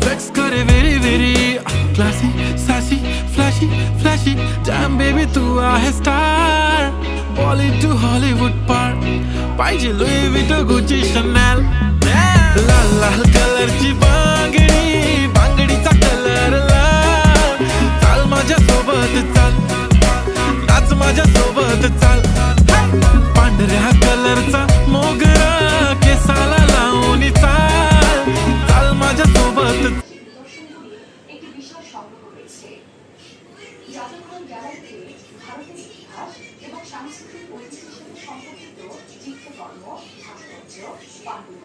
Flex करे very very classy, sassy, flashy, flashy. Damn baby तू आहे star. Bollywood to Hollywood पार. पाहिजे Louis Vuitton, Gucci, Chanel. लाल लाल कलरची बांगडी, बांगडीचा कलर लाल. चाल माझ्या सोबत चाल, नाच माझ्या सोबत चाल. पांढऱ्या कलरचा मोगरा केसाला लावून चाल, चाल माझ्या सोबत. একটি বিশাল সংগ্রহ রয়েছে যাদবপুর গ্যালারিতে ভারতের ইতিহাস এবং সাংস্কৃতিক ঐতিহ্যের সাথে সম্পর্কিত চিত্রকর্ম, ভাস্কর্য, পাণ্ডুলিপি